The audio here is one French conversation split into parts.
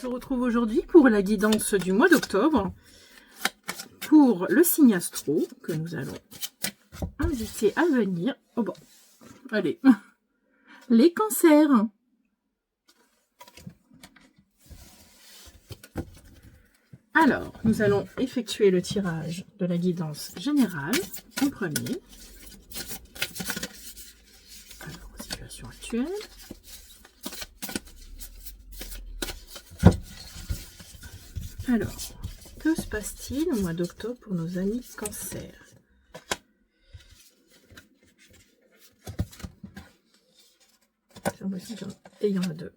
se retrouve aujourd'hui pour la guidance du mois d'octobre pour le signe astro que nous allons inviter à venir. Oh bon, allez, les cancers. Alors, nous allons effectuer le tirage de la guidance générale en premier. Alors, situation actuelle. Alors, que se passe-t-il au mois d'octobre pour nos amis cancers? Et il y en a deux.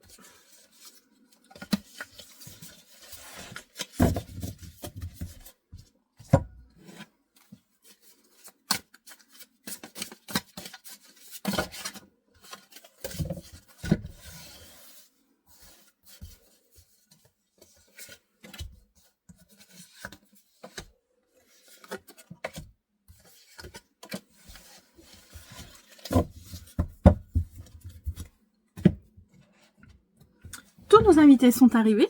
Tous nos invités sont arrivés.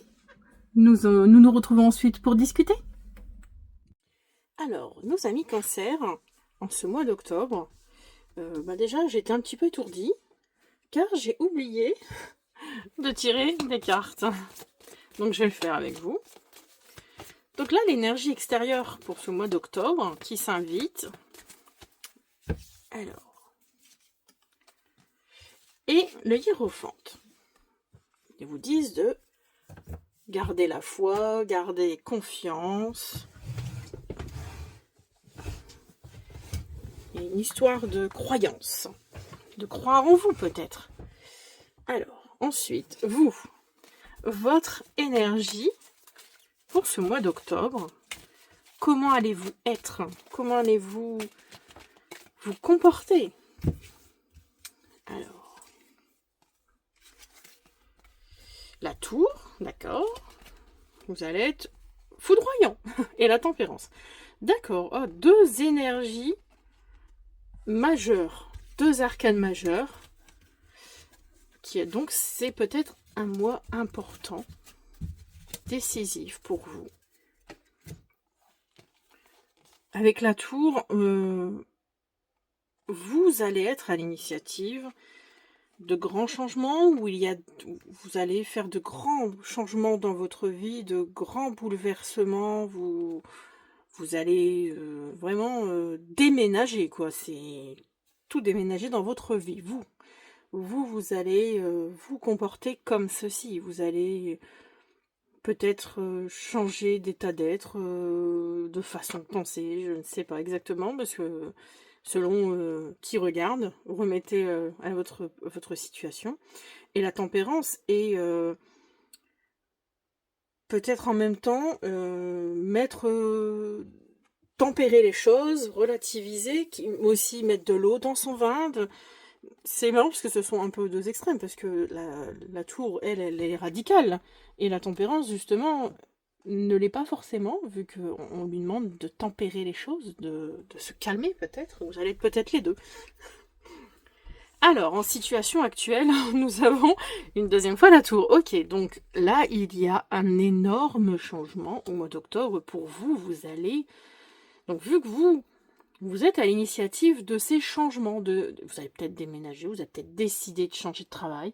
Nous nous retrouvons ensuite pour discuter. Alors, nos amis cancers, en ce mois d'octobre, déjà j'étais un petit peu étourdie, car j'ai oublié de tirer des cartes. Donc je vais le faire avec vous. Donc là, l'énergie extérieure pour ce mois d'octobre qui s'invite. Alors. Et le hiérophante. Ils vous disent de garder la foi, garder confiance. Et une histoire de croyance. De croire en vous peut-être. Alors, ensuite, vous, votre énergie pour ce mois d'octobre. Comment allez-vous être? Comment allez-vous vous comporter? Alors, la tour, d'accord. Vous allez être foudroyant. Et la tempérance. D'accord. Oh, deux énergies majeures. Deux arcanes majeures. Donc, c'est peut-être un mois important. Décisif pour vous. Avec la tour, vous allez être à l'initiative de grands changements, où vous allez faire de grands changements dans votre vie, de grands bouleversements, vous allez vraiment déménager, quoi. C'est tout déménager dans votre vie. Vous allez vous comporter comme ceci. Vous allez peut-être changer d'état d'être, de façon de penser, je ne sais pas exactement, parce que selon qui regarde, remettez à votre situation. Et la tempérance est peut-être en même temps tempérer les choses, relativiser, aussi mettre de l'eau dans son vin. C'est marrant parce que ce sont un peu deux extrêmes, parce que la tour, elle est radicale. Et la tempérance, justement, ne l'est pas forcément, vu qu'on lui demande de tempérer les choses, de se calmer peut-être. Vous allez être peut-être les deux. Alors, en situation actuelle, nous avons une deuxième fois la tour. Ok, donc là, il y a un énorme changement au mois d'octobre. Pour vous, vous allez... Donc, vu que vous êtes à l'initiative de ces changements, vous avez peut-être déménagé, vous avez peut-être décidé de changer de travail,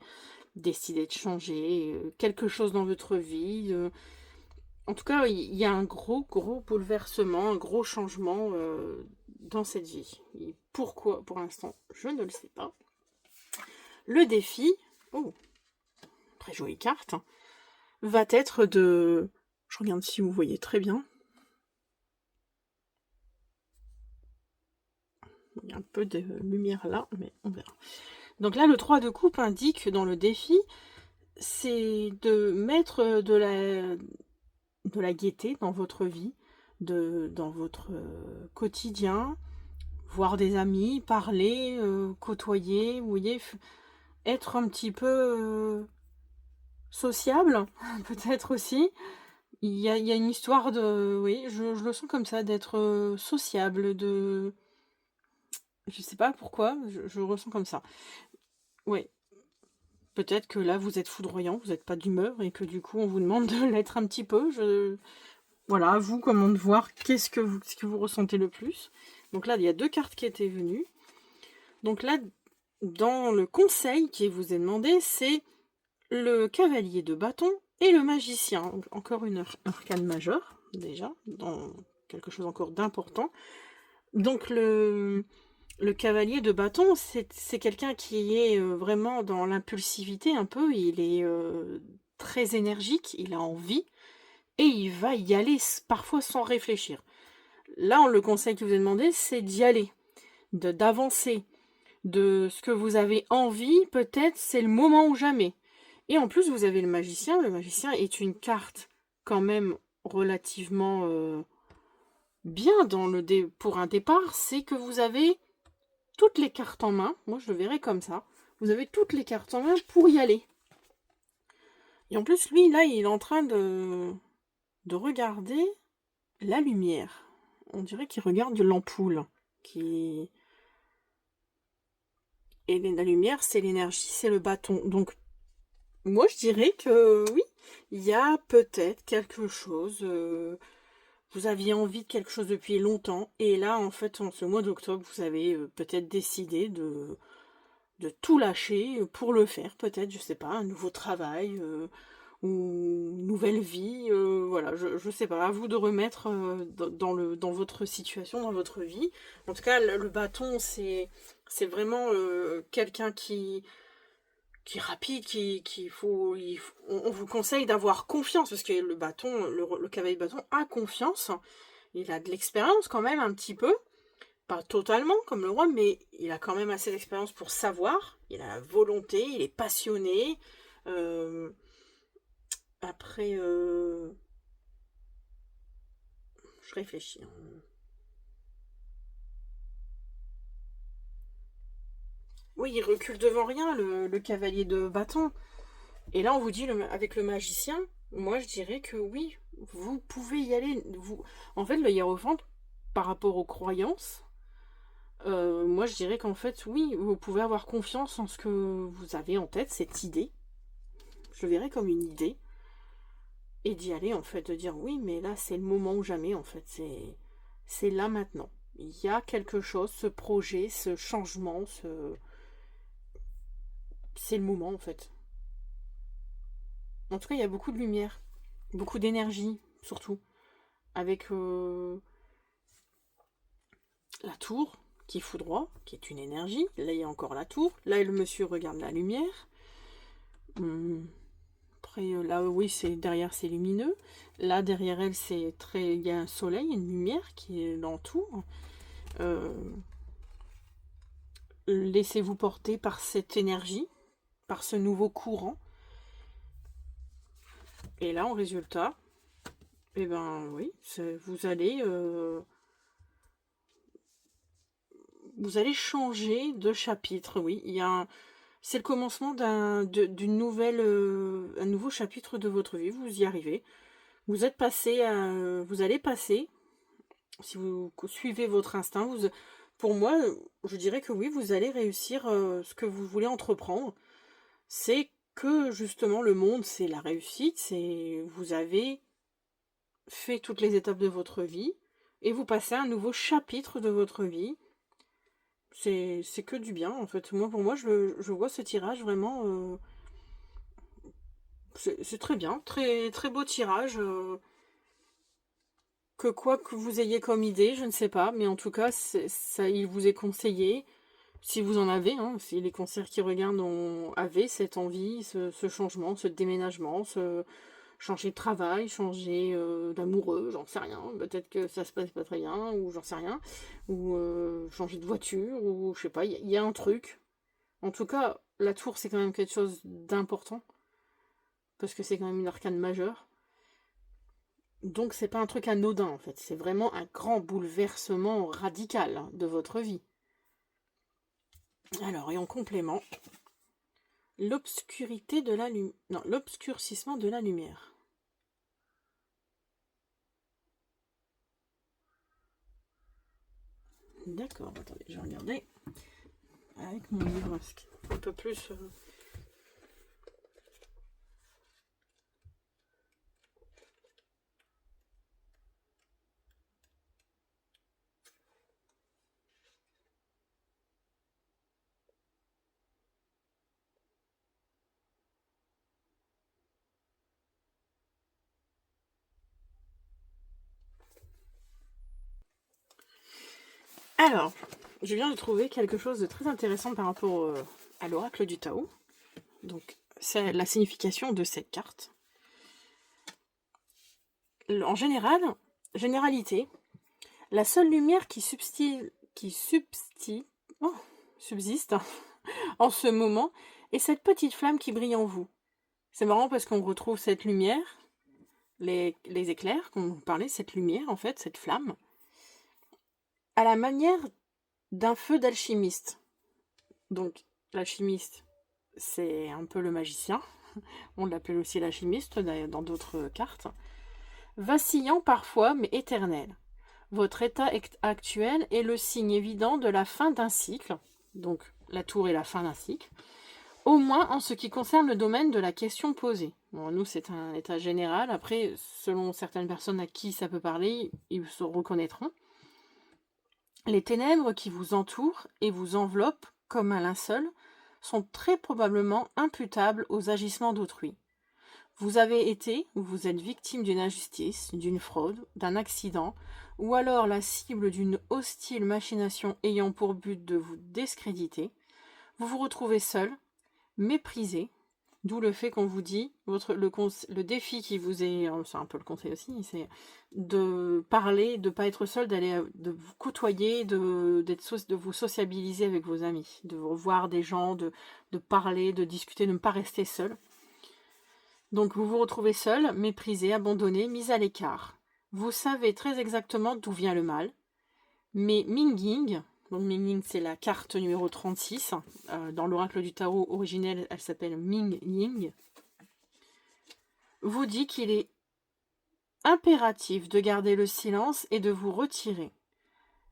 décidé de changer quelque chose dans votre vie. En tout cas, il y a un gros bouleversement, un gros changement dans cette vie. Et pourquoi, pour l'instant, je ne le sais pas. Le défi, oh, très jolie carte, hein, va être de... Je regarde si vous voyez très bien. Il y a un peu de lumière là, mais on verra. Donc là, le 3 de coupe indique dans le défi, c'est de mettre de la gaieté dans votre vie, dans votre quotidien, voir des amis, parler, côtoyer, vous voyez, être un petit peu sociable, peut-être aussi. Il y a une histoire de... Oui, je le sens comme ça, d'être sociable, de... Je sais pas pourquoi, je ressens comme ça. Oui. Peut-être que là, vous êtes foudroyant, vous n'êtes pas d'humeur et que du coup, on vous demande de l'être un petit peu. Voilà, à vous, comment de voir ce que vous ressentez le plus. Donc là, il y a 2 cartes qui étaient venues. Donc là, dans le conseil qui vous est demandé, c'est le cavalier de bâton et le magicien. Donc, encore une arcane majeure, déjà, dans quelque chose encore d'important. Donc le cavalier de bâton, c'est quelqu'un qui est vraiment dans l'impulsivité un peu. Il est très énergique, il a envie, et il va y aller parfois sans réfléchir. Là, le conseil qui vous est demandé, c'est d'y aller, d'avancer, de ce que vous avez envie, peut-être c'est le moment ou jamais. Et en plus, vous avez le magicien. Le magicien est une carte quand même relativement bien pour un départ. C'est que vous avez toutes les cartes en main. Moi, je le verrais comme ça. Vous avez toutes les cartes en main pour y aller. Et en plus, lui, là, il est en train de regarder la lumière. On dirait qu'il regarde l'ampoule. Et la lumière, c'est l'énergie, c'est le bâton. Donc, moi, je dirais que oui, il y a peut-être quelque chose. Vous aviez envie de quelque chose depuis longtemps. Et là, en fait, en ce mois d'octobre, vous avez peut-être décidé de tout lâcher pour le faire. Peut-être, je sais pas, un nouveau travail ou une nouvelle vie. Voilà, je sais pas. À vous de remettre dans votre situation, dans votre vie. En tout cas, le bâton, c'est vraiment quelqu'un qui est rapide, on vous conseille d'avoir confiance, parce que le bâton, le cavalier de bâton a confiance, il a de l'expérience quand même un petit peu, pas totalement comme le roi, mais il a quand même assez d'expérience pour savoir, il a la volonté, il est passionné. Euh, après, je réfléchis. Oui, il recule devant rien, le cavalier de bâton. Et là, on vous dit, avec le magicien, moi, je dirais que oui, vous pouvez y aller. En fait, le hiérophant, par rapport aux croyances, moi, je dirais qu'en fait, oui, vous pouvez avoir confiance en ce que vous avez en tête, cette idée. Je le verrais comme une idée. Et d'y aller, en fait, de dire oui, mais là, c'est le moment ou jamais, en fait. C'est là maintenant. Il y a quelque chose, ce projet, ce changement, c'est le moment, en fait. En tout cas, il y a beaucoup de lumière, beaucoup d'énergie, surtout. Avec la tour qui foudroie, qui est une énergie. Là, il y a encore la tour. Là, le monsieur regarde la lumière. Après, là, oui, derrière, c'est lumineux. Là, derrière elle, il y a un soleil, une lumière qui l'entoure. Euh, Laissez-vous porter par cette énergie, par ce nouveau courant. Et là, en résultat, eh ben oui, vous allez changer de chapitre. Oui, c'est le commencement d'une nouvelle, un nouveau chapitre de votre vie. Vous y arrivez. Vous allez passer, si vous suivez votre instinct, pour moi, je dirais que oui, vous allez réussir ce que vous voulez entreprendre. C'est que justement le monde, c'est la réussite. Vous avez fait toutes les étapes de votre vie et vous passez à un nouveau chapitre de votre vie. C'est que du bien en fait. Pour moi, je vois ce tirage vraiment. C'est très bien, très, très beau tirage. Que quoi que vous ayez comme idée, je ne sais pas, mais en tout cas, ça, il vous est conseillé, si vous en avez, hein, si les concerts qui regardent avaient cette envie, ce changement, ce déménagement, changer de travail, changer d'amoureux, j'en sais rien, peut-être que ça se passe pas très bien, ou j'en sais rien, ou changer de voiture, ou je sais pas, il y a un truc. En tout cas, la tour, c'est quand même quelque chose d'important, parce que c'est quand même une arcane majeure. Donc c'est pas un truc anodin en fait, c'est vraiment un grand bouleversement radical de votre vie. Alors, et en complément, l'obscurité de la lumière. Non, l'obscurcissement de la lumière. D'accord, attendez, je vais regarder avec mon livre un peu plus. Alors, je viens de trouver quelque chose de très intéressant par rapport à l'oracle du Tao. Donc, c'est la signification de cette carte. En généralité, la seule lumière qui subsiste en ce moment est cette petite flamme qui brille en vous. C'est marrant parce qu'on retrouve cette lumière, les éclairs, qu'on vous parlait, cette lumière en fait, cette flamme, à la manière d'un feu d'alchimiste. Donc, l'alchimiste, c'est un peu le magicien. On l'appelle aussi l'alchimiste dans d'autres cartes. Vacillant parfois, mais éternel. Votre état actuel est le signe évident de la fin d'un cycle. Donc, la tour est la fin d'un cycle. Au moins en ce qui concerne le domaine de la question posée. Bon, nous, c'est un état général. Après, selon certaines personnes à qui ça peut parler, ils se reconnaîtront. Les ténèbres qui vous entourent et vous enveloppent comme un linceul sont très probablement imputables aux agissements d'autrui. Vous avez été ou vous êtes victime d'une injustice, d'une fraude, d'un accident, ou alors la cible d'une hostile machination ayant pour but de vous discréditer. Vous vous retrouvez seul, méprisé, d'où le fait qu'on vous dit, le défi qui vous est, c'est un peu le conseil aussi, c'est de parler, de ne pas être seul, de vous côtoyer, de vous sociabiliser avec vos amis, de revoir des gens, de parler, de discuter, de ne pas rester seul. Donc vous vous retrouvez seul, méprisé, abandonné, mis à l'écart. Vous savez très exactement d'où vient le mal, mais Ming-Ying, donc Ming-Ying c'est la carte numéro 36, dans l'oracle du Tarot originel elle s'appelle Ming-Ying, vous dit qu'il est impératif de garder le silence et de vous retirer.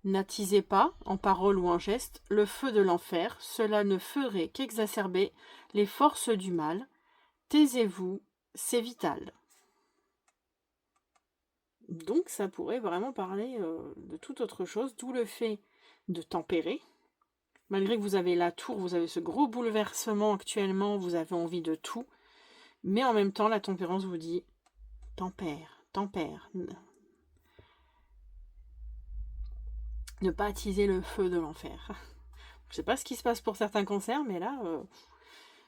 N'attisez pas, en parole ou en geste, le feu de l'enfer, cela ne ferait qu'exacerber les forces du mal. Taisez-vous, c'est vital. Donc ça pourrait vraiment parler de toute autre chose, d'où le fait de tempérer. Malgré que vous avez la tour, vous avez ce gros bouleversement actuellement, vous avez envie de tout. Mais en même temps, la tempérance vous dit tempère, tempère. Ne pas attiser le feu de l'enfer. Je sais pas ce qui se passe pour certains cancers, mais là,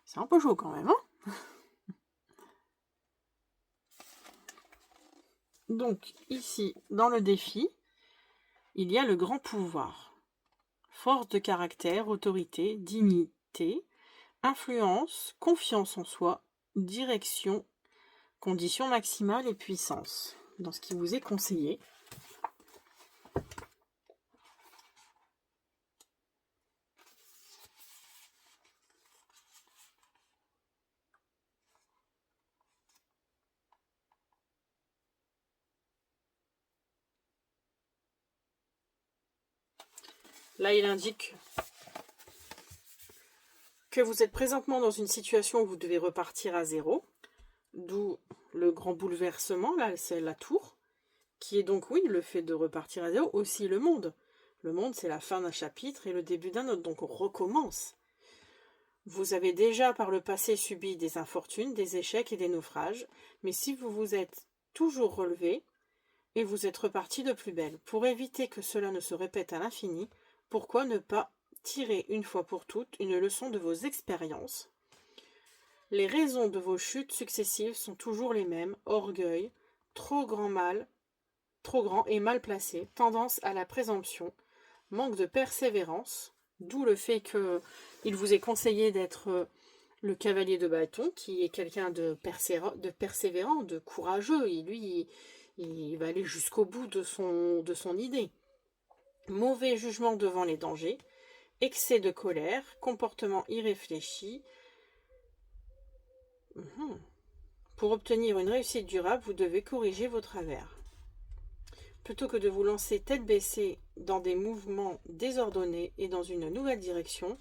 c'est un peu chaud quand même. Hein. Donc, ici, dans le défi, il y a le grand pouvoir. Force de caractère, autorité, dignité, influence, confiance en soi, direction, condition maximale et puissance. Dans ce qui vous est conseillé. Là, il indique que vous êtes présentement dans une situation où vous devez repartir à zéro, d'où le grand bouleversement, là, c'est la tour, qui est donc, oui, le fait de repartir à zéro, aussi le monde. Le monde, c'est la fin d'un chapitre et le début d'un autre, donc on recommence. Vous avez déjà par le passé subi des infortunes, des échecs et des naufrages, mais si vous vous êtes toujours relevé, et vous êtes reparti de plus belle. Pour éviter que cela ne se répète à l'infini, pourquoi ne pas tirer une fois pour toutes une leçon de vos expériences? Les raisons de vos chutes successives sont toujours les mêmes: orgueil, trop grand et mal placé, tendance à la présomption, manque de persévérance, d'où le fait qu'il vous est conseillé d'être le cavalier de bâton, qui est quelqu'un de persévérant, de courageux, et lui, il va aller jusqu'au bout de son idée. Mauvais jugement devant les dangers, excès de colère, comportement irréfléchi. Pour obtenir une réussite durable, vous devez corriger vos travers. Plutôt que de vous lancer tête baissée dans des mouvements désordonnés et dans une nouvelle direction,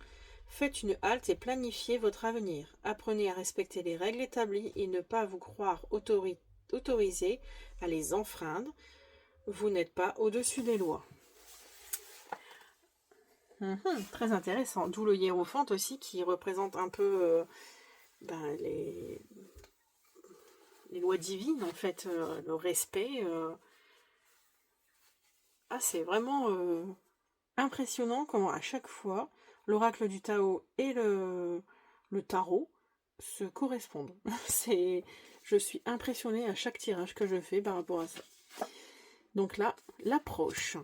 faites une halte et planifiez votre avenir. Apprenez à respecter les règles établies et ne pas vous croire autorisé à les enfreindre. Vous n'êtes pas au-dessus des lois. Très intéressant. D'où le hiérophante aussi, qui représente un peu les lois divines, en fait, le respect. Ah, c'est vraiment impressionnant comment à chaque fois, l'oracle du Tao et le tarot se correspondent. Je suis impressionnée à chaque tirage que je fais par rapport à ça. Donc là, l'approche.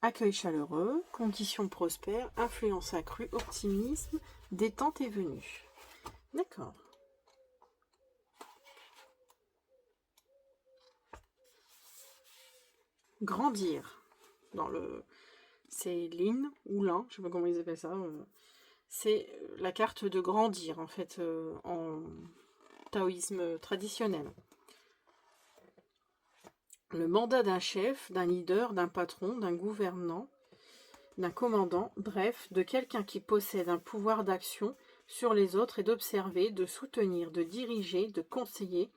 Accueil chaleureux, conditions prospères, influence accrue, optimisme, détente est venue. D'accord. Grandir. C'est l'in ou l'un, je sais pas comment ils appellent ça. C'est la carte de grandir, en fait, en taoïsme traditionnel. Le mandat d'un chef, d'un leader, d'un patron, d'un gouvernant, d'un commandant, bref, de quelqu'un qui possède un pouvoir d'action sur les autres et d'observer, de soutenir, de diriger, de conseiller,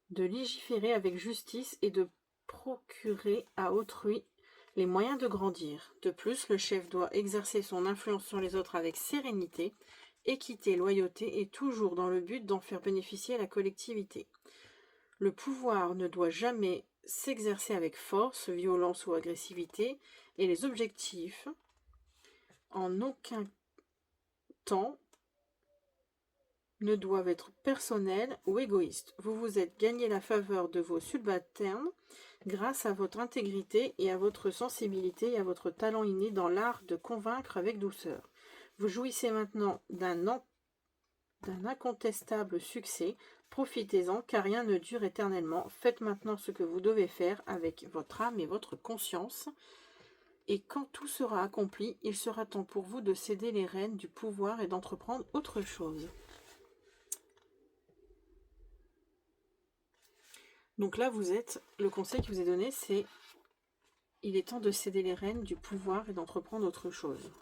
de légiférer avec justice et de procurer à autrui les moyens de grandir. De plus, le chef doit exercer son influence sur les autres avec sérénité, équité, loyauté et toujours dans le but d'en faire bénéficier la collectivité. Le pouvoir ne doit jamais s'exercer avec force, violence ou agressivité, et les objectifs, en aucun temps, ne doivent être personnels ou égoïstes. Vous vous êtes gagné la faveur de vos subalternes grâce à votre intégrité et à votre sensibilité et à votre talent inné dans l'art de convaincre avec douceur. Vous jouissez maintenant d'un incontestable succès. Profitez-en, car rien ne dure éternellement. Faites maintenant ce que vous devez faire avec votre âme et votre conscience. Et quand tout sera accompli, il sera temps pour vous de céder les rênes du pouvoir et d'entreprendre autre chose. Donc là, le conseil qui vous est donné, c'est il est temps de céder les rênes du pouvoir et d'entreprendre autre chose.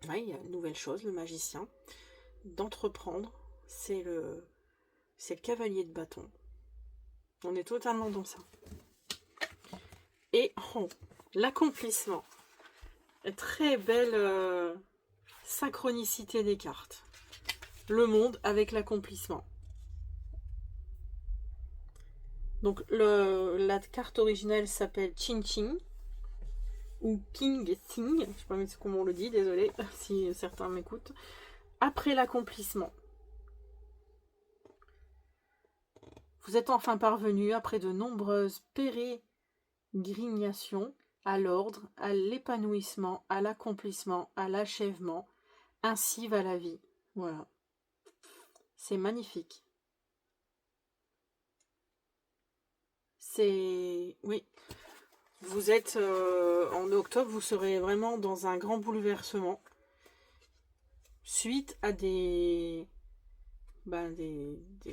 Oui, il y a une nouvelle chose, le magicien. D'entreprendre, c'est le cavalier de bâton. On est totalement dans ça. Et l'accomplissement. Très belle synchronicité des cartes. Le monde avec l'accomplissement. Donc la carte originelle s'appelle Ching Ching ou King Thing, je ne sais pas comment on le dit, désolé si certains m'écoutent. Après l'accomplissement. Vous êtes enfin parvenu, après de nombreuses pérégrinations, à l'ordre, à l'épanouissement, à l'accomplissement, à l'achèvement. Ainsi va la vie. Voilà. C'est magnifique. Oui. Vous êtes en octobre, vous serez vraiment dans un grand bouleversement suite à des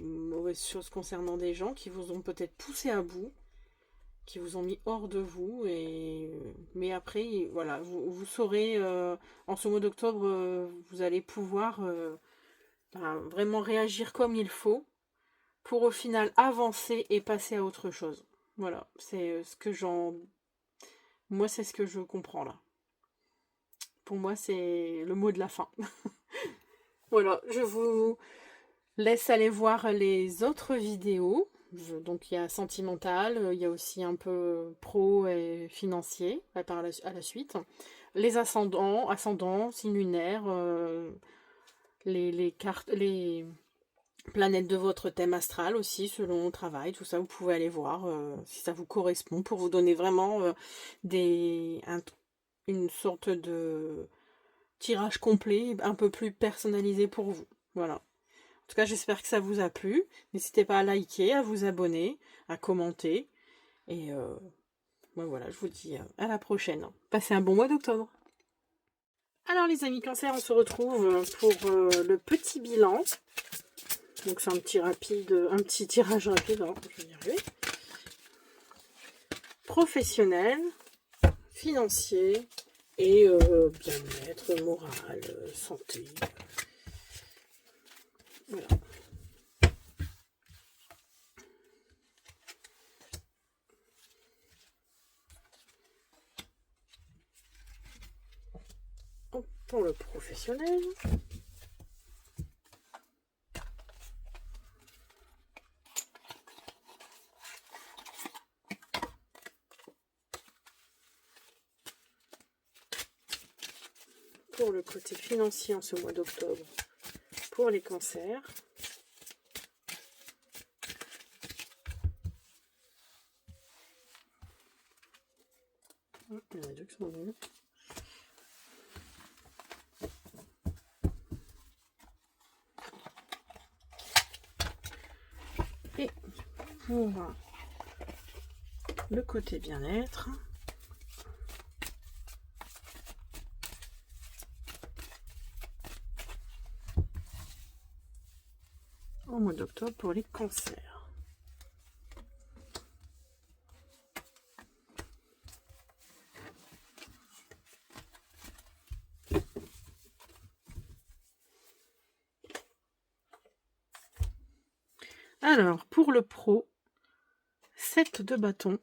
mauvaises choses concernant des gens qui vous ont peut-être poussé à bout, qui vous ont mis hors de vous. Mais après, voilà, vous saurez, en ce mois d'octobre, vous allez pouvoir vraiment réagir comme il faut pour au final avancer et passer à autre chose. Voilà, c'est ce que moi, c'est ce que je comprends là. Pour moi, c'est le mot de la fin. Voilà, je vous laisse aller voir les autres vidéos. Donc, il y a sentimental, il y a aussi un peu pro et financier à la suite. Les ascendants, signes lunaires, les cartes, les planètes de votre thème astral aussi, selon le travail, tout ça, vous pouvez aller voir si ça vous correspond pour vous donner vraiment une sorte de tirage complet, un peu plus personnalisé pour vous. Voilà. En tout cas, j'espère que ça vous a plu. N'hésitez pas à liker, à vous abonner, à commenter. Et voilà, je vous dis à la prochaine. Passez un bon mois d'octobre. Alors les amis Cancer, on se retrouve pour le petit bilan. Donc c'est un petit tirage rapide, hein, je vais y arriver. Professionnel, financier et bien-être, moral, santé. Voilà. Pour le professionnel. pour le côté financier en ce mois d'octobre pour les cancers. Il y en a deux qui sont venus. Et pour le côté bien-être, au mois d'octobre pour les cancers. Alors, pour le pro, 7 de bâton,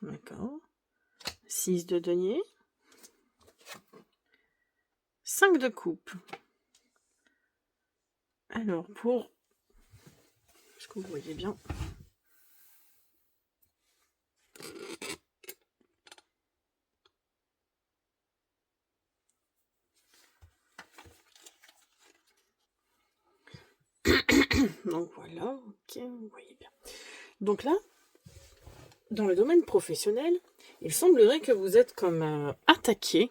d'accord, 6 de denier, 5 de coupe. Alors, pour... Est-ce que vous voyez bien? Donc voilà, ok, vous voyez bien. Donc là, dans le domaine professionnel, il semblerait que vous êtes comme attaqué.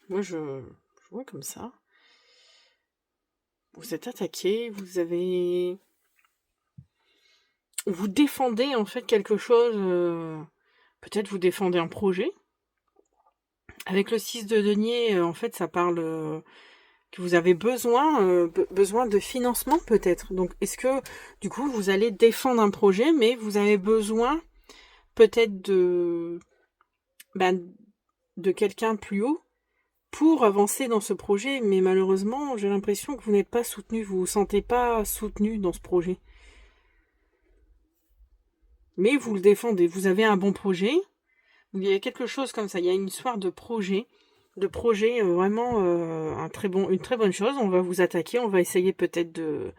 Moi, je vois comme ça. Vous êtes attaqué, vous défendez en fait quelque chose, peut-être vous défendez un projet. Avec le 6 de denier, en fait, ça parle que vous avez besoin de financement peut-être. Donc, est-ce que, du coup, vous allez défendre un projet, mais vous avez besoin peut-être de quelqu'un plus haut pour avancer dans ce projet, mais malheureusement, j'ai l'impression que vous n'êtes pas soutenu, vous vous sentez pas soutenu dans ce projet. Mais vous le défendez, vous avez un bon projet, il y a quelque chose comme ça, il y a une histoire de projet vraiment une très bonne chose. On va vous attaquer, on va essayer peut-être de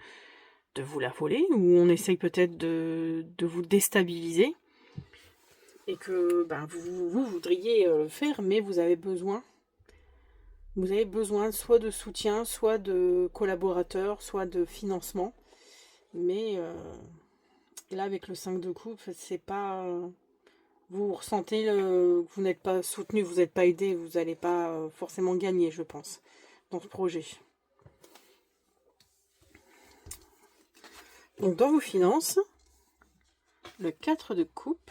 vous la voler, ou on essaye peut-être de vous déstabiliser, et que vous voudriez le faire, mais vous avez besoin soit de soutien, soit de collaborateurs, soit de financement. Mais là, avec le 5 de coupe, c'est pas... vous ressentez que vous n'êtes pas soutenu, vous n'êtes pas aidé, vous n'allez pas forcément gagner, je pense, dans ce projet. Donc, dans vos finances, le 4 de coupe,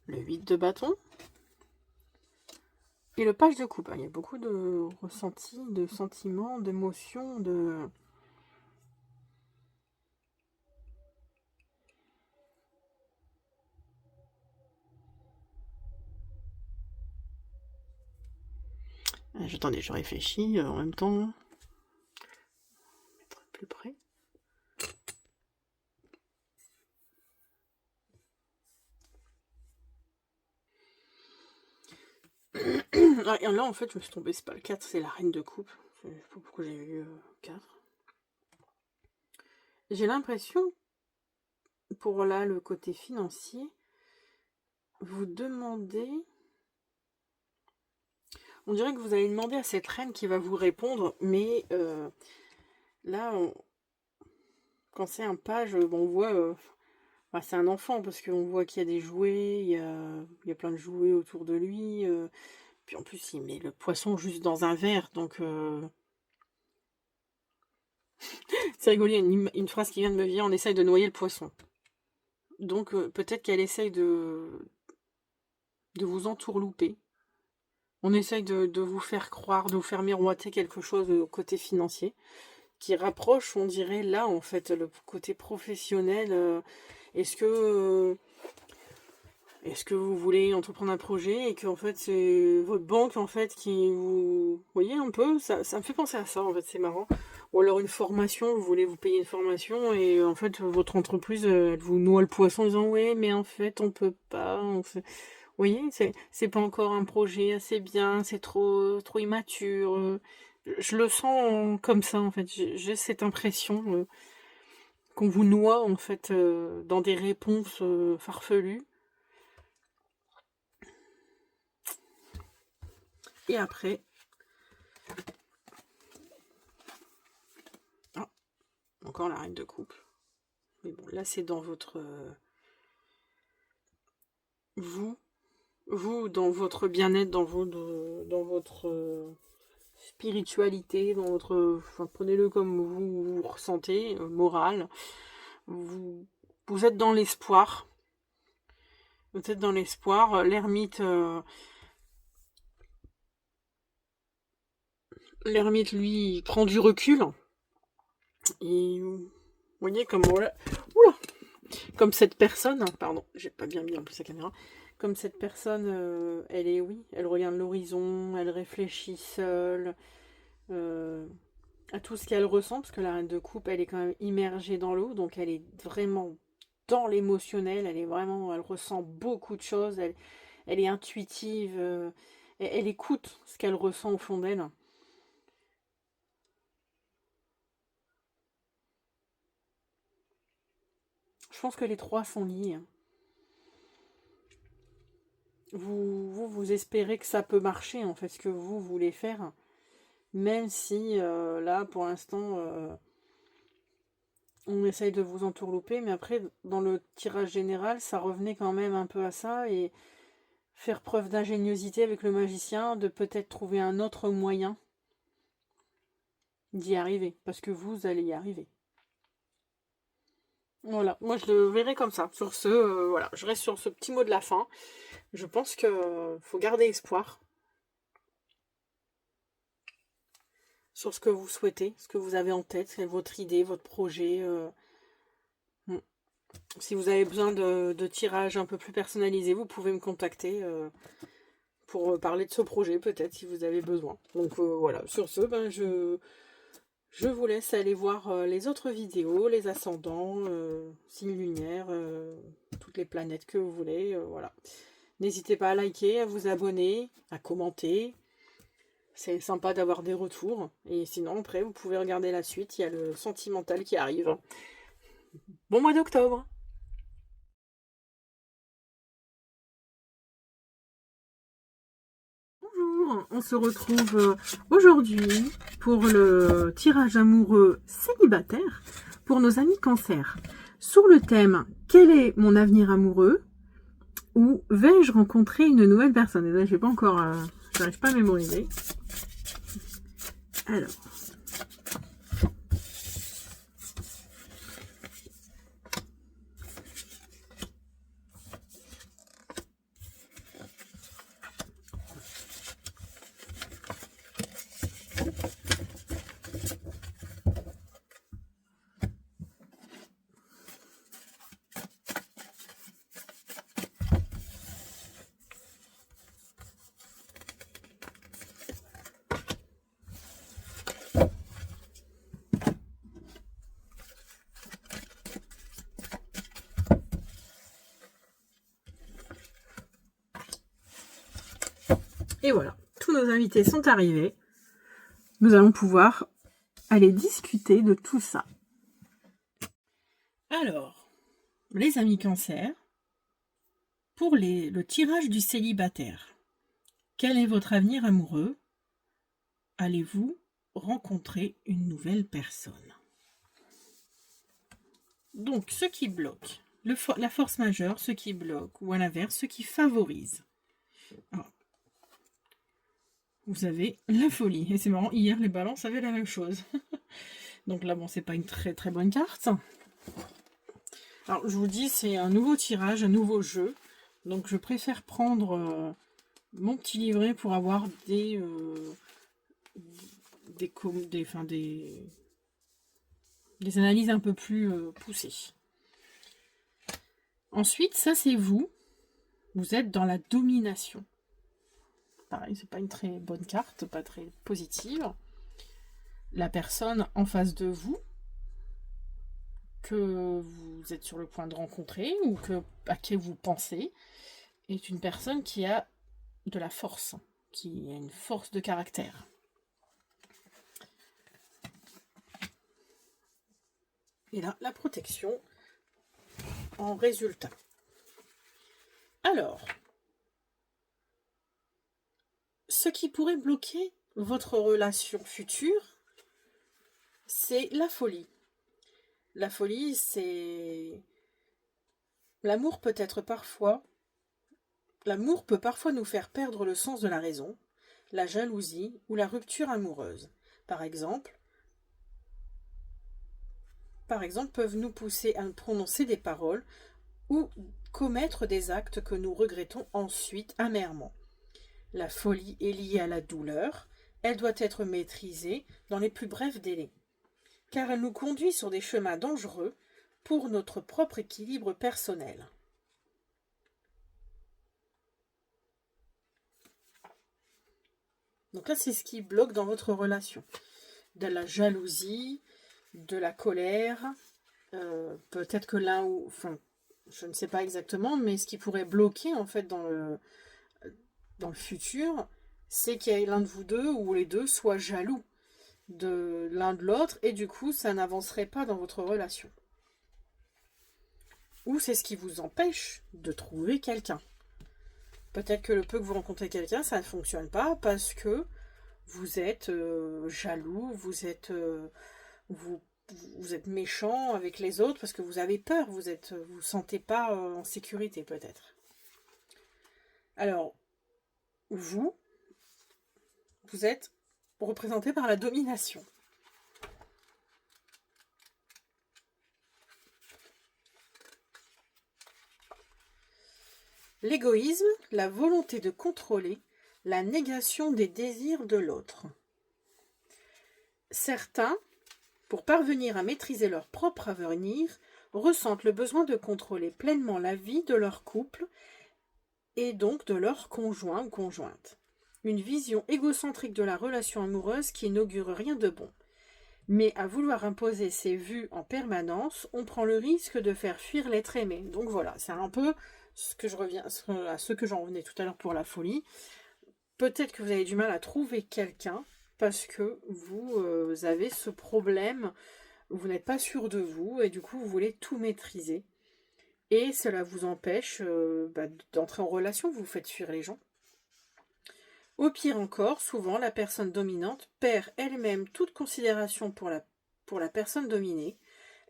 le 8 de bâton, et le page de coupe. Il y a beaucoup de ressentis, de sentiments, d'émotions, de... Attendez, je réfléchis en même temps. Mettre plus près. Et là, en fait, je me suis tombée, c'est pas le 4, c'est la reine de coupe. Je sais pas pourquoi j'ai eu 4. J'ai l'impression, pour là, le côté financier, vous demandez... On dirait que vous allez demander à cette reine qui va vous répondre, mais là, quand c'est un page, on voit... c'est un enfant, parce qu'on voit qu'il y a des jouets, il y a plein de jouets autour de lui. Puis en plus, il met le poisson juste dans un verre, donc... C'est rigolo, il y a une phrase qui vient de me venir, on essaye de noyer le poisson. Donc peut-être qu'elle essaye de vous entourlouper. On essaye de vous faire croire, de vous faire miroiter quelque chose au côté financier, qui rapproche, on dirait, là, en fait, le côté professionnel. Est-ce que vous voulez entreprendre un projet et que, en fait, c'est votre banque, en fait, qui vous... voyez, un peu, ça me fait penser à ça, en fait, c'est marrant. Ou alors une formation, vous voulez vous payer une formation et, en fait, votre entreprise, elle vous noie le poisson en disant, ouais, mais en fait, on peut pas, vous voyez, c'est pas encore un projet assez bien, c'est trop immature. Je le sens comme ça, en fait. J'ai cette impression qu'on vous noie, en fait, dans des réponses farfelues. Et après, encore la reine de coupe. Mais bon, là, c'est dans votre... vous, dans votre bien-être, dans votre spiritualité, dans votre... Enfin, prenez-le comme vous ressentez, morale. Vous êtes dans l'espoir. Vous êtes dans l'espoir. L'ermite, lui, prend du recul. Et vous voyez comme... Oula, comme cette personne... Pardon, j'ai pas bien mis en plus la caméra. Comme cette personne, elle regarde l'horizon, elle réfléchit seule à tout ce qu'elle ressent, parce que la reine de coupe, elle est quand même immergée dans l'eau, donc elle est vraiment dans l'émotionnel, elle ressent beaucoup de choses, elle est intuitive, elle écoute ce qu'elle ressent au fond d'elle. Je pense que les trois sont liés. Vous espérez que ça peut marcher, en fait, ce que vous voulez faire, même si, là, pour l'instant, on essaye de vous entourlouper, mais après, dans le tirage général, ça revenait quand même un peu à ça, et faire preuve d'ingéniosité avec le magicien, de peut-être trouver un autre moyen d'y arriver, parce que vous allez y arriver. Voilà, moi je le verrai comme ça. Sur ce, voilà, je reste sur ce petit mot de la fin. Je pense que faut garder espoir sur ce que vous souhaitez, ce que vous avez en tête, votre idée, votre projet. Si vous avez besoin de tirages un peu plus personnalisés, vous pouvez me contacter pour parler de ce projet, peut-être, si vous avez besoin. Donc voilà, sur ce, je vous laisse aller voir les autres vidéos, les ascendants, signes lunaires, toutes les planètes que vous voulez. Voilà. N'hésitez pas à liker, à vous abonner, à commenter. C'est sympa d'avoir des retours. Et sinon, après, vous pouvez regarder la suite. Il y a le sentimental qui arrive. Bon mois d'octobre! Bonjour, on se retrouve aujourd'hui pour le tirage amoureux célibataire pour nos amis cancer. Sur le thème « Quel est mon avenir amoureux ?» ou « Vais-je rencontrer une nouvelle personne ?» Et là, je n'ai pas encore... j'arrive pas à mémoriser. Alors... Et voilà, tous nos invités sont arrivés. Nous allons pouvoir aller discuter de tout ça. Alors, les amis cancer, pour le tirage du célibataire, quel est votre avenir amoureux? Allez-vous rencontrer une nouvelle personne? Donc, ce qui bloque, la force majeure, ce qui bloque, ou à l'inverse, ce qui favorise. Alors, vous avez la folie. Et c'est marrant, hier, les balances avaient la même chose. Donc là, bon, c'est pas une très très bonne carte. Alors, je vous dis, c'est un nouveau tirage, un nouveau jeu. Donc, je préfère prendre mon petit livret pour avoir des analyses un peu plus poussées. Ensuite, ça, c'est vous. Vous êtes dans la domination. Pareil, c'est pas une très bonne carte, pas très positive. La personne en face de vous, que vous êtes sur le point de rencontrer, ou à qui vous pensez, est une personne qui a de la force, qui a une force de caractère. Et là, la protection en résultat. Alors, ce qui pourrait bloquer votre relation future, c'est la folie. La folie, c'est... L'amour peut être parfois... L'amour peut parfois nous faire perdre le sens de la raison, la jalousie ou la rupture amoureuse. Par exemple, peuvent nous pousser à prononcer des paroles ou commettre des actes que nous regrettons ensuite amèrement. La folie est liée à la douleur, elle doit être maîtrisée dans les plus brefs délais, car elle nous conduit sur des chemins dangereux pour notre propre équilibre personnel. Donc là, c'est ce qui bloque dans votre relation. De la jalousie, de la colère, peut-être que l'un ou... Enfin, je ne sais pas exactement, mais ce qui pourrait bloquer en fait dans le futur, c'est qu'il y ait l'un de vous deux ou les deux soient jaloux de l'un de l'autre et du coup ça n'avancerait pas dans votre relation. Ou c'est ce qui vous empêche de trouver quelqu'un. Peut-être que le peu que vous rencontrez quelqu'un, ça ne fonctionne pas parce que vous êtes jaloux, vous êtes méchant avec les autres parce que vous avez peur, vous sentez pas en sécurité peut-être. Alors, vous êtes représenté par la domination. L'égoïsme, la volonté de contrôler, la négation des désirs de l'autre. Certains, pour parvenir à maîtriser leur propre avenir, ressentent le besoin de contrôler pleinement la vie de leur couple et donc de leur conjoint ou conjointe. Une vision égocentrique de la relation amoureuse qui n'augure rien de bon. Mais à vouloir imposer ses vues en permanence, on prend le risque de faire fuir l'être aimé. Donc voilà, c'est un peu à ce que j'en revenais tout à l'heure pour la folie. Peut-être que vous avez du mal à trouver quelqu'un parce que vous avez ce problème, vous n'êtes pas sûr de vous et du coup vous voulez tout maîtriser. Et cela vous empêche d'entrer en relation, vous faites fuir les gens. Au pire encore, souvent, la personne dominante perd elle-même toute considération pour la personne dominée.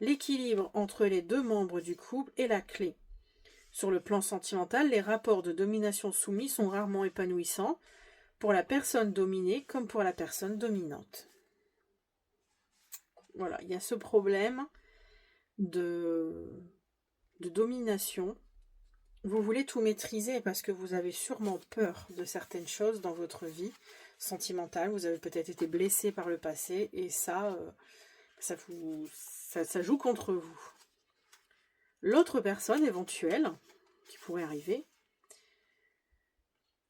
L'équilibre entre les deux membres du couple est la clé. Sur le plan sentimental, les rapports de domination-soumis sont rarement épanouissants pour la personne dominée comme pour la personne dominante. Voilà, il y a ce problème de domination. Vous voulez tout maîtriser parce que vous avez sûrement peur de certaines choses dans votre vie sentimentale. Vous avez peut-être été blessé par le passé et ça joue contre vous. L'autre personne éventuelle qui pourrait arriver,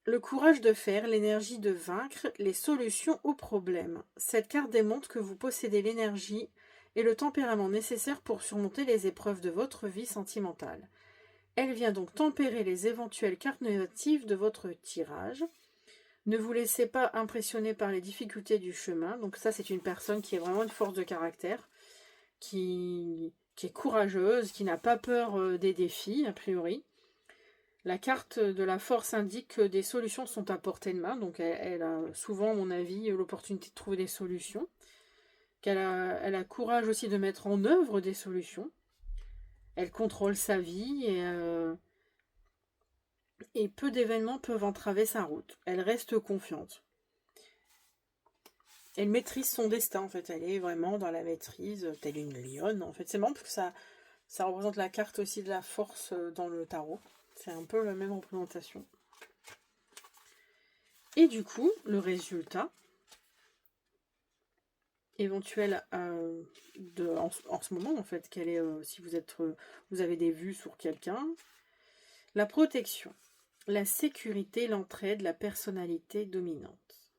le courage de faire, l'énergie de vaincre, les solutions aux problèmes. Cette carte démontre que vous possédez l'énergie et le tempérament nécessaires pour surmonter les épreuves de votre vie sentimentale. Elle vient donc tempérer les éventuelles cartes négatives de votre tirage. Ne vous laissez pas impressionner par les difficultés du chemin. Donc ça, c'est une personne qui est vraiment une force de caractère, qui est courageuse, qui n'a pas peur des défis, a priori. La carte de la force indique que des solutions sont à portée de main. Donc elle a souvent, à mon avis, l'opportunité de trouver des solutions. Elle a courage aussi de mettre en œuvre des solutions. Elle contrôle sa vie et peu d'événements peuvent entraver sa route. Elle reste confiante. Elle maîtrise son destin, en fait. Elle est vraiment dans la maîtrise, telle une lionne, en fait. C'est marrant parce que ça représente la carte aussi de la force dans le tarot. C'est un peu la même représentation. Et du coup, le résultat éventuel en ce moment, en fait, quel est, si vous avez des vues sur quelqu'un. La protection, la sécurité, l'entraide, la personnalité dominante.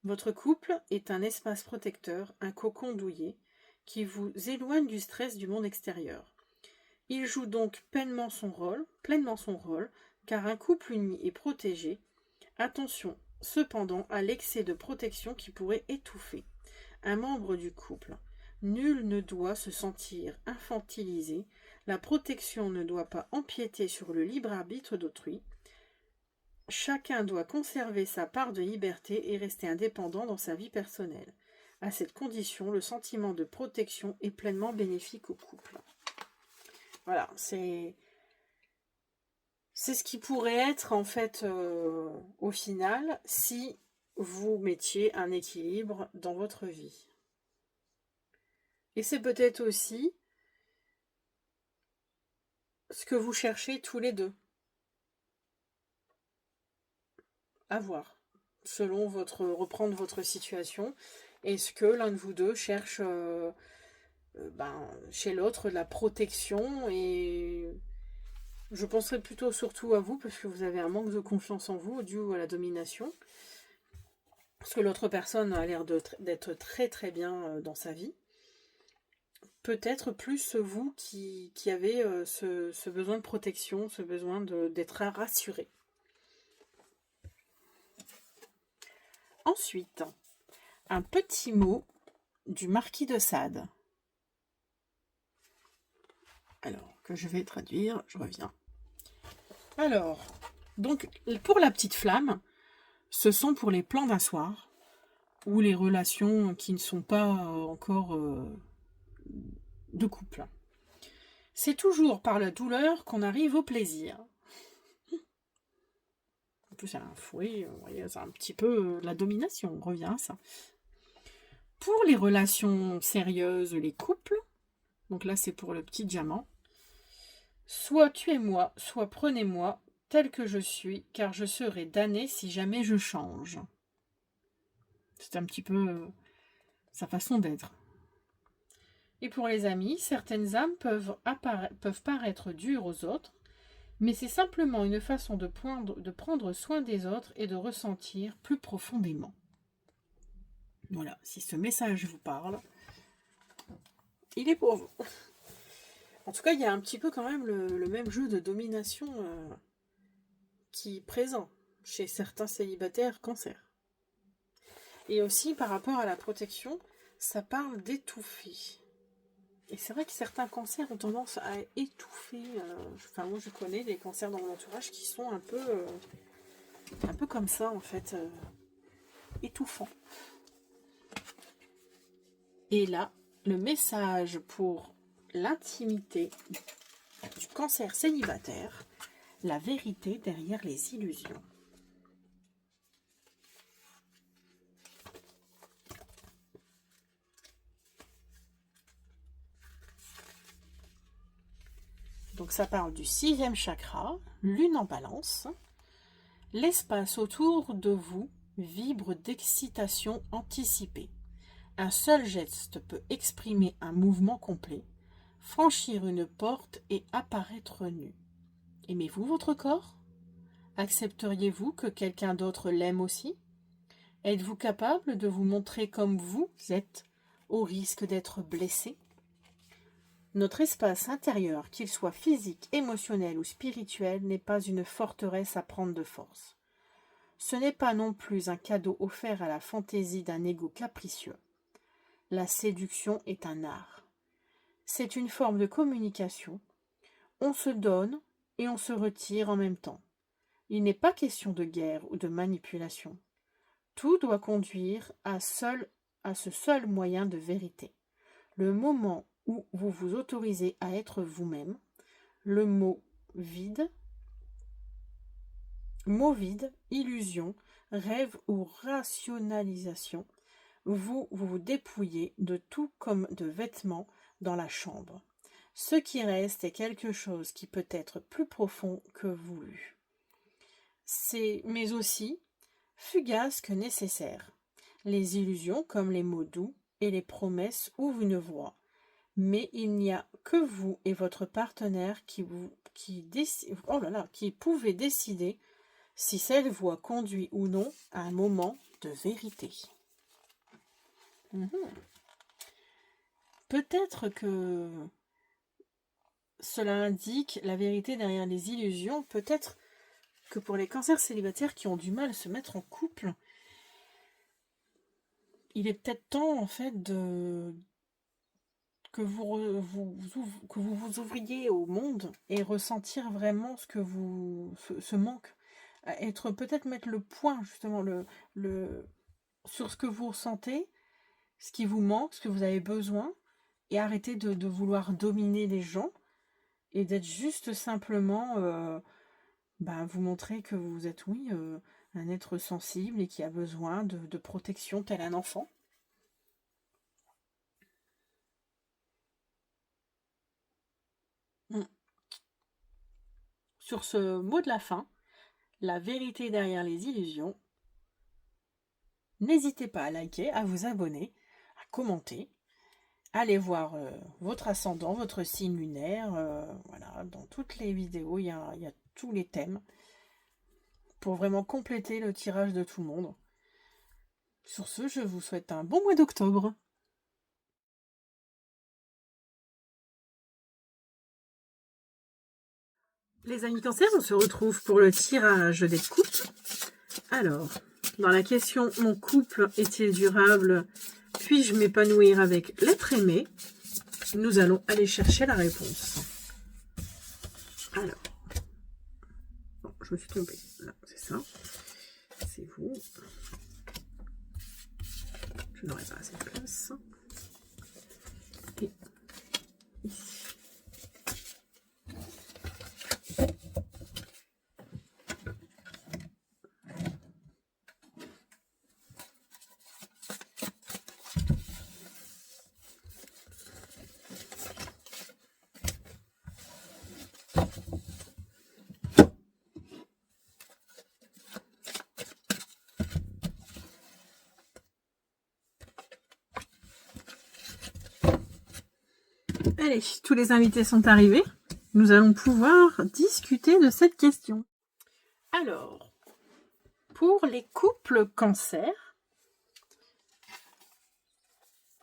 Votre couple est un espace protecteur, un cocon douillet, qui vous éloigne du stress du monde extérieur. Il joue donc pleinement son rôle, car un couple uni est protégé. Attention, cependant, à l'excès de protection qui pourrait étouffer un membre du couple. Nul ne doit se sentir infantilisé. La protection ne doit pas empiéter sur le libre arbitre d'autrui. Chacun doit conserver sa part de liberté et rester indépendant dans sa vie personnelle. À cette condition, le sentiment de protection est pleinement bénéfique au couple. Voilà, c'est ce qui pourrait être en fait au final si vous mettiez un équilibre dans votre vie. Et c'est peut-être aussi ce que vous cherchez tous les deux. À voir. Selon reprendre votre situation. Est-ce que l'un de vous deux cherche chez l'autre de la protection, et je penserais plutôt surtout à vous parce que vous avez un manque de confiance en vous dû à la domination. Parce que l'autre personne a l'air d'être très très bien dans sa vie. Peut-être plus vous qui avez ce besoin de protection, ce besoin d'être rassuré. Ensuite, un petit mot du marquis de Sade. Alors, que je vais traduire, je reviens. Alors, donc, pour la petite flamme, ce sont pour les plans d'un soir, ou les relations qui ne sont pas encore de couple. C'est toujours par la douleur qu'on arrive au plaisir. En plus, elle a un fouet, vous voyez, c'est un petit peu la domination, on revient à ça. Pour les relations sérieuses, les couples, donc là c'est pour le petit diamant, soit tuez-moi, soit prenez-moi tel que je suis, car je serai damné si jamais je change. C'est un petit peu sa façon d'être. Et pour les amis, certaines âmes peuvent paraître dures aux autres, mais c'est simplement une façon de prendre soin des autres et de ressentir plus profondément. Voilà, si ce message vous parle, il est pour vous. En tout cas, il y a un petit peu quand même le même jeu de domination qui est présent chez certains célibataires cancer. Et aussi, par rapport à la protection, ça parle d'étouffer. Et c'est vrai que certains cancers ont tendance à étouffer. Moi, je connais des cancers dans mon entourage qui sont un peu comme ça, en fait, étouffants. Et là, le message pour l'intimité du cancer célibataire, la vérité derrière les illusions. Donc ça parle du 6e chakra, lune en balance. L'espace autour de vous vibre d'excitation anticipée. Un seul geste peut exprimer un mouvement complet, franchir une porte et apparaître nu. Aimez-vous votre corps? Accepteriez-vous que quelqu'un d'autre l'aime aussi? Êtes-vous capable de vous montrer comme vous êtes, au risque d'être blessé? Notre espace intérieur, qu'il soit physique, émotionnel ou spirituel, n'est pas une forteresse à prendre de force. Ce n'est pas non plus un cadeau offert à la fantaisie d'un ego capricieux. La séduction est un art. C'est une forme de communication. On se donne et on se retire en même temps. Il n'est pas question de guerre ou de manipulation. Tout doit conduire à ce seul moyen de vérité. Le moment où vous vous autorisez à être vous-même, le mot vide, illusion, rêve ou rationalisation, vous dépouillez de tout comme de vêtements dans la chambre. Ce qui reste est quelque chose qui peut être plus profond que voulu. Mais aussi fugace que nécessaire. Les illusions, comme les mots doux et les promesses, ouvrent une voie. Mais il n'y a que vous et votre partenaire qui pouvez décider si cette voie conduit ou non à un moment de vérité. Peut-être que cela indique la vérité derrière les illusions. Peut-être que pour les cancers célibataires qui ont du mal à se mettre en couple, il est peut-être temps en fait que vous ouvriez au monde et ressentir vraiment ce manque. Peut-être mettre le point justement sur ce que vous ressentez, ce qui vous manque, ce que vous avez besoin, et arrêtez de vouloir dominer les gens, et d'être juste simplement, vous montrer que vous êtes, oui, un être sensible et qui a besoin de protection tel un enfant. Sur ce mot de la fin, la vérité derrière les illusions, n'hésitez pas à liker, à vous abonner, à commenter. Allez voir votre ascendant, votre signe lunaire. Voilà, dans toutes les vidéos, il y a tous les thèmes pour vraiment compléter le tirage de tout le monde. Sur ce, je vous souhaite un bon mois d'octobre. Les amis Cancer, on se retrouve pour le tirage des couples. Alors, dans la question « Mon couple est-il durable ? Puis-je m'épanouir avec l'être aimé ?» nous allons aller chercher la réponse. Alors, non, je me suis trompée. Là, c'est ça. C'est vous. Je n'aurai pas assez de place. Et ici. Allez, tous les invités sont arrivés. Nous allons pouvoir discuter de cette question. Alors, pour les couples cancer,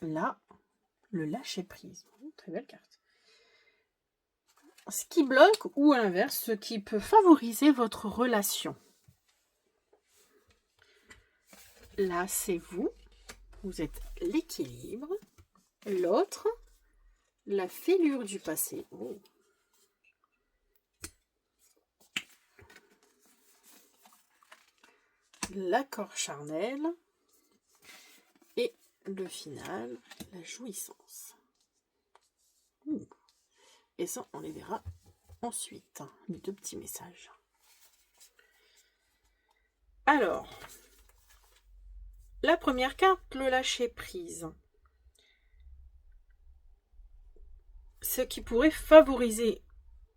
là, le lâcher-prise. Très belle carte. Ce qui bloque ou à l'inverse, ce qui peut favoriser votre relation. Là, c'est vous. Vous êtes l'équilibre. L'autre, la fêlure du passé. Oh. L'accord charnel. Et le final, la jouissance. Et ça, on les verra ensuite, les deux petits messages. Alors, la première carte, le lâcher-prise. Ce qui pourrait favoriser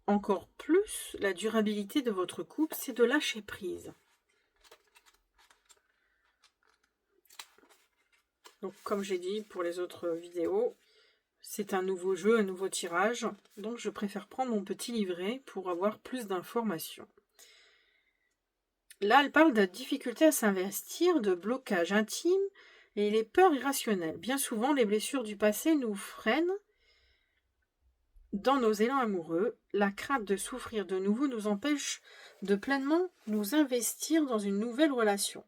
encore plus la durabilité de votre couple, c'est de lâcher prise. Donc, comme j'ai dit pour les autres vidéos, c'est un nouveau jeu, un nouveau tirage. Donc, je préfère prendre mon petit livret pour avoir plus d'informations. Là, elle parle de difficulté à s'investir, de blocage intime et les peurs irrationnelles. Bien souvent, les blessures du passé nous freinent dans nos élans amoureux. La crainte de souffrir de nouveau nous empêche de pleinement nous investir dans une nouvelle relation.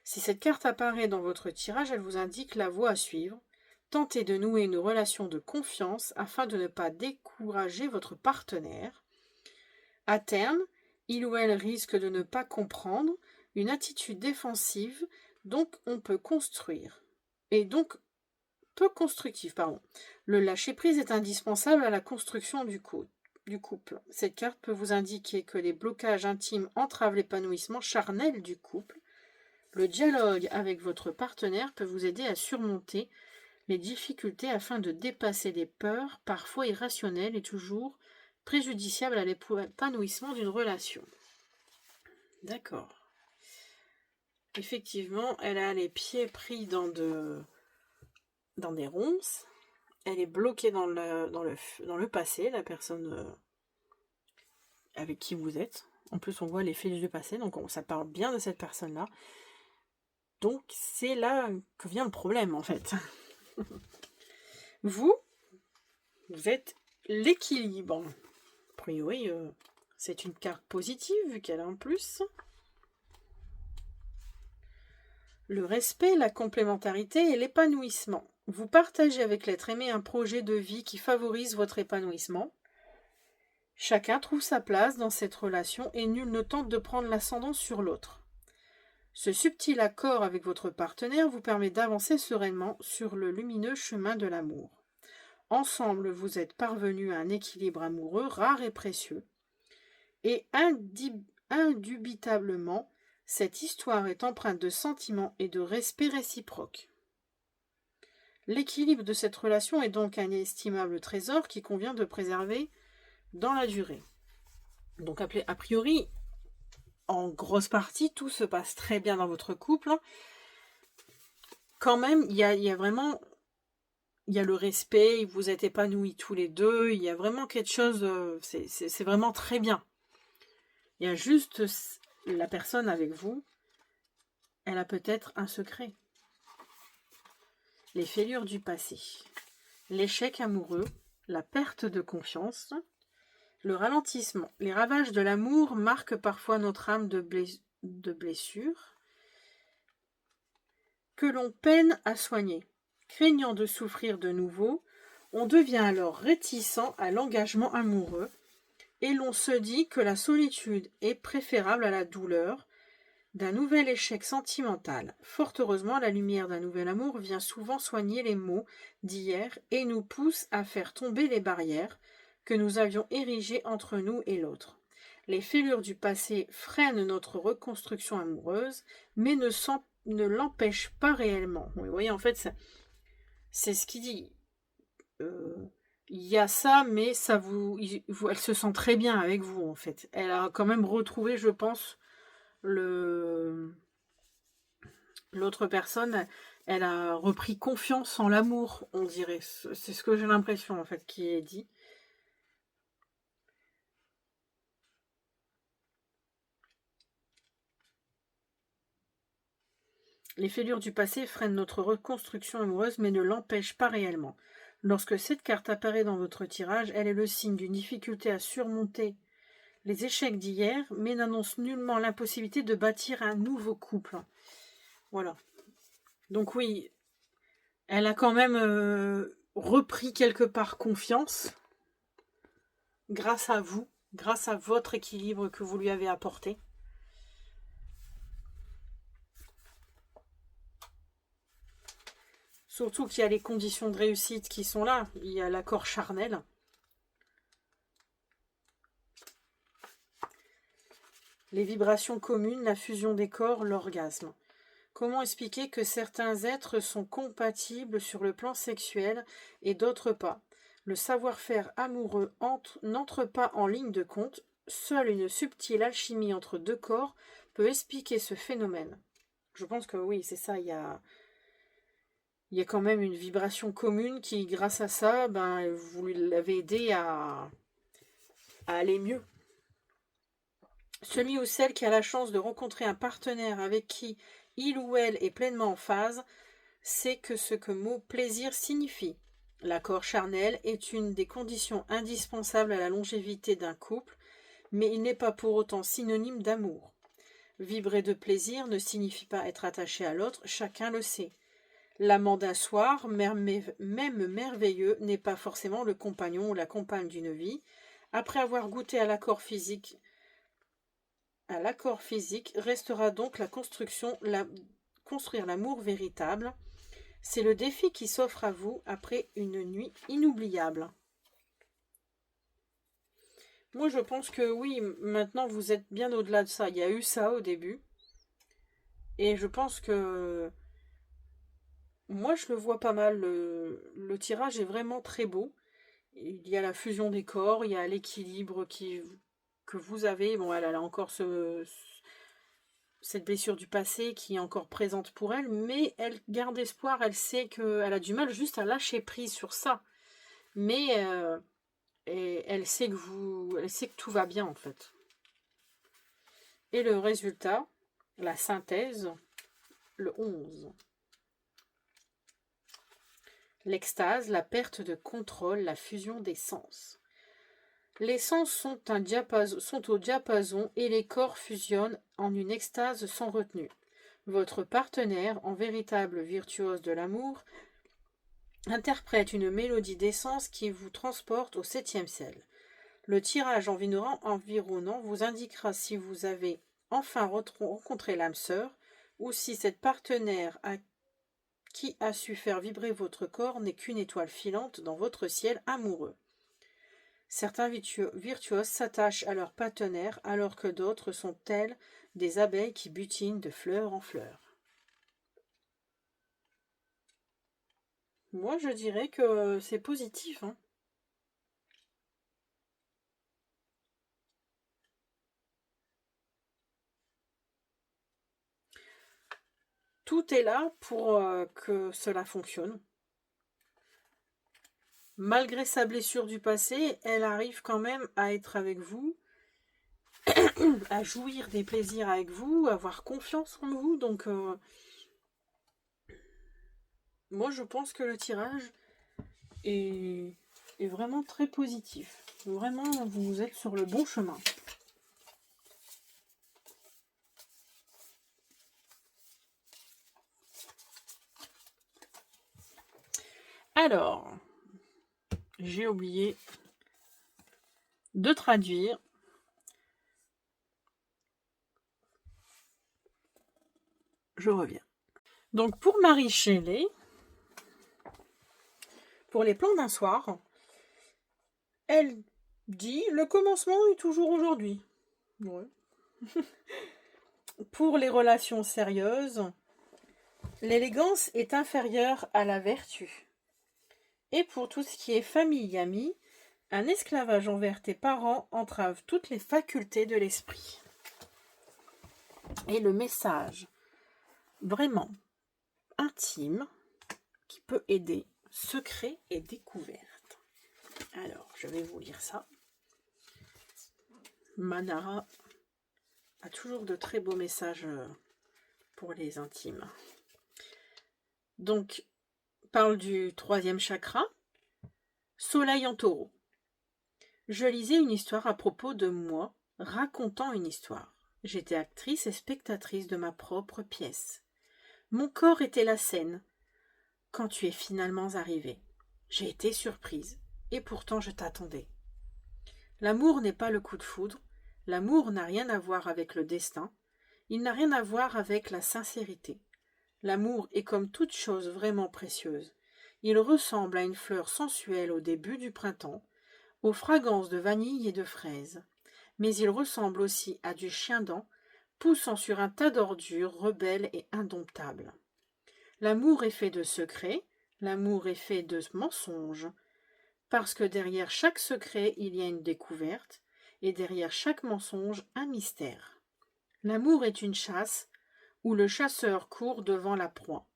Si cette carte apparaît dans votre tirage, elle vous indique la voie à suivre. Tentez de nouer une relation de confiance afin de ne pas décourager votre partenaire. À terme, il ou elle risque de ne pas comprendre une attitude défensive, donc on peut construire. Et donc, peu constructif, pardon. Le lâcher-prise est indispensable à la construction du couple. Cette carte peut vous indiquer que les blocages intimes entravent l'épanouissement charnel du couple. Le dialogue avec votre partenaire peut vous aider à surmonter les difficultés afin de dépasser les peurs, parfois irrationnelles et toujours préjudiciables à l'épanouissement d'une relation. D'accord. Effectivement, elle a les pieds pris dans des ronces. Elle est bloquée dans le passé, la personne avec qui vous êtes. En plus, on voit les fils du passé, donc ça parle bien de cette personne-là. Donc, c'est là que vient le problème, en fait. Vous êtes l'équilibre. A priori, c'est une carte positive, vu qu'elle a un plus. Le respect, la complémentarité et l'épanouissement. Vous partagez avec l'être aimé un projet de vie qui favorise votre épanouissement. Chacun trouve sa place dans cette relation et nul ne tente de prendre l'ascendant sur l'autre. Ce subtil accord avec votre partenaire vous permet d'avancer sereinement sur le lumineux chemin de l'amour. Ensemble, vous êtes parvenus à un équilibre amoureux rare et précieux. Et indubitablement, cette histoire est empreinte de sentiments et de respect réciproque. L'équilibre de cette relation est donc un inestimable trésor qui convient de préserver dans la durée. Donc a priori, en grosse partie, tout se passe très bien dans votre couple. Quand même, il y a vraiment... Il y a le respect, vous êtes épanouis tous les deux, il y a vraiment quelque chose... c'est vraiment très bien. Il y a juste la personne avec vous, elle a peut-être un secret. Les fêlures du passé, l'échec amoureux, la perte de confiance, le ralentissement. Les ravages de l'amour marquent parfois notre âme de blessures que l'on peine à soigner. Craignant de souffrir de nouveau, on devient alors réticent à l'engagement amoureux et l'on se dit que la solitude est préférable à la douleur d'un nouvel échec sentimental. Fort heureusement, la lumière d'un nouvel amour vient souvent soigner les maux d'hier et nous pousse à faire tomber les barrières que nous avions érigées entre nous et l'autre. Les fêlures du passé freinent notre reconstruction amoureuse, mais ne l'empêchent pas réellement. Vous voyez, en fait, c'est ce qu'il dit. Il y a ça, mais ça elle se sent très bien avec vous, en fait. Elle a quand même retrouvé, je pense, l'autre personne, elle a repris confiance en l'amour, on dirait. C'est ce que j'ai l'impression, en fait, qui est dit. Les fêlures du passé freinent notre reconstruction amoureuse, mais ne l'empêchent pas réellement. Lorsque cette carte apparaît dans votre tirage, elle est le signe d'une difficulté à surmonter les échecs d'hier, mais n'annonce nullement l'impossibilité de bâtir un nouveau couple. Voilà. Donc oui, elle a quand même repris quelque part confiance grâce à vous, grâce à votre équilibre que vous lui avez apporté. Surtout qu'il y a les conditions de réussite qui sont là. Il y a l'accord charnel. Les vibrations communes, la fusion des corps, l'orgasme. Comment expliquer que certains êtres sont compatibles sur le plan sexuel et d'autres pas? Le savoir-faire amoureux n'entre pas en ligne de compte. Seule une subtile alchimie entre deux corps peut expliquer ce phénomène. Je pense que oui, c'est ça. Il y a quand même une vibration commune qui, grâce à ça, vous l'avez aidé à aller mieux. Celui ou celle qui a la chance de rencontrer un partenaire avec qui il ou elle est pleinement en phase, sait que ce que mot plaisir signifie. L'accord charnel est une des conditions indispensables à la longévité d'un couple, mais il n'est pas pour autant synonyme d'amour. Vibrer de plaisir ne signifie pas être attaché à l'autre, chacun le sait. L'amant d'un soir, même merveilleux, n'est pas forcément le compagnon ou la compagne d'une vie. Après avoir goûté à l'accord physique, restera donc construire l'amour véritable. C'est le défi qui s'offre à vous après une nuit inoubliable. Moi, je pense que oui, maintenant vous êtes bien au-delà de ça. Il y a eu ça au début. Et je pense que moi, je le vois pas mal. Le tirage est vraiment très beau. Il y a la fusion des corps, il y a l'équilibre que vous avez. Bon, elle a encore cette blessure du passé qui est encore présente pour elle, mais elle garde espoir. Elle sait qu'elle a du mal juste à lâcher prise sur ça. Mais elle sait que tout va bien, en fait. Et le résultat, la synthèse, le 11. L'extase, la perte de contrôle, la fusion des sens. Les sens sont au diapason et les corps fusionnent en une extase sans retenue. Votre partenaire, en véritable virtuose de l'amour, interprète une mélodie d'essence qui vous transporte au 7e ciel. Le tirage environnant vous indiquera si vous avez enfin rencontré l'âme sœur, ou si cette partenaire qui a su faire vibrer votre corps n'est qu'une étoile filante dans votre ciel amoureux. Certains virtuoses s'attachent à leur partenaire alors que d'autres sont tels des abeilles qui butinent de fleur en fleur. Moi, je dirais que c'est positif, hein. Tout est là pour que cela fonctionne. Malgré sa blessure du passé, elle arrive quand même à être avec vous, à jouir des plaisirs avec vous, à avoir confiance en vous. Donc, moi, je pense que le tirage est vraiment très positif. Vraiment, vous êtes sur le bon chemin. Alors, j'ai oublié de traduire. Je reviens. Donc, pour Marie Shelley, pour les plans d'un soir, elle dit « Le commencement est toujours aujourd'hui. » Ouais. Pour les relations sérieuses, l'élégance est inférieure à la vertu. Et pour tout ce qui est famille et amis, un esclavage envers tes parents entrave toutes les facultés de l'esprit. Et le message vraiment intime qui peut aider, secret et découverte. Alors, je vais vous lire ça. Manara a toujours de très beaux messages pour les intimes. Donc, parle du 3e chakra, Soleil en taureau. Je lisais une histoire à propos de moi, racontant une histoire. J'étais actrice et spectatrice de ma propre pièce. Mon corps était la scène. Quand tu es finalement arrivé, j'ai été surprise, et pourtant je t'attendais. L'amour n'est pas le coup de foudre, l'amour n'a rien à voir avec le destin, il n'a rien à voir avec la sincérité. L'amour est comme toute chose vraiment précieuse. Il ressemble à une fleur sensuelle au début du printemps, aux fragrances de vanille et de fraises. Mais il ressemble aussi à du chien-dent, poussant sur un tas d'ordures, rebelle et indomptable. L'amour est fait de secrets, l'amour est fait de mensonges, parce que derrière chaque secret, il y a une découverte, et derrière chaque mensonge, un mystère. L'amour est une chasse, où le chasseur court devant la proie,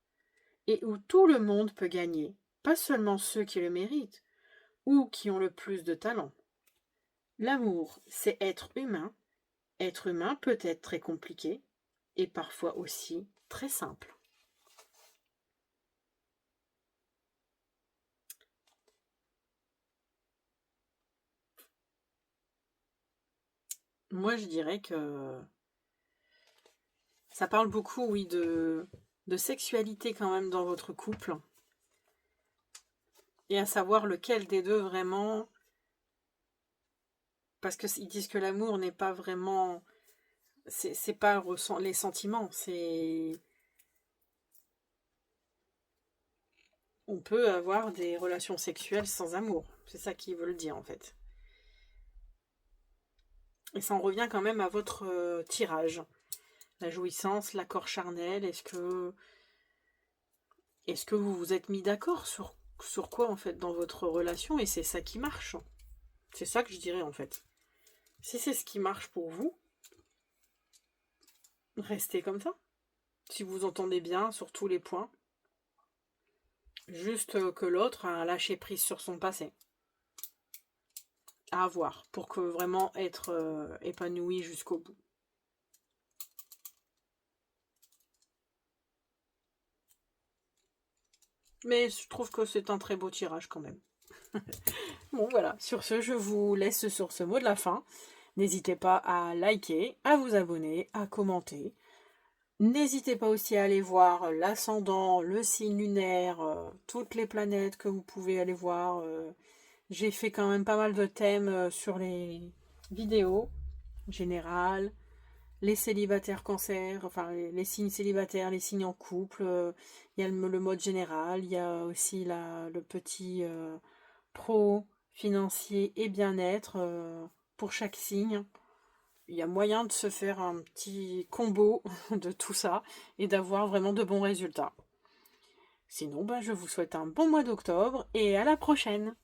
et où tout le monde peut gagner, pas seulement ceux qui le méritent, ou qui ont le plus de talent. L'amour, c'est être humain. Être humain peut être très compliqué, et parfois aussi très simple. Moi, je dirais que ça parle beaucoup, oui, de sexualité quand même dans votre couple. Et à savoir lequel des deux vraiment... Parce qu'ils disent que l'amour n'est pas vraiment... C'est pas les sentiments, c'est... On peut avoir des relations sexuelles sans amour. C'est ça qu'ils veulent dire en fait. Et ça en revient quand même à votre tirage. La jouissance, l'accord charnel, est-ce que vous vous êtes mis d'accord sur quoi en fait dans votre relation et c'est ça qui marche. C'est ça que je dirais en fait. Si c'est ce qui marche pour vous, restez comme ça. Si vous entendez bien sur tous les points, juste que l'autre a un lâcher prise sur son passé. À avoir pour que vraiment être épanoui jusqu'au bout. Mais je trouve que c'est un très beau tirage quand même. Bon voilà, sur ce, je vous laisse sur ce mot de la fin. N'hésitez pas à liker, à vous abonner, à commenter. N'hésitez pas aussi à aller voir l'ascendant, le signe lunaire, toutes les planètes que vous pouvez aller voir. J'ai fait quand même pas mal de thèmes sur les vidéos générales, les célibataires cancer, enfin les signes célibataires, les signes en couple, il y a le mode général, il y a aussi le petit pro, financier et bien-être pour chaque signe. Il y a moyen de se faire un petit combo de tout ça et d'avoir vraiment de bons résultats. Sinon, je vous souhaite un bon mois d'octobre et à la prochaine!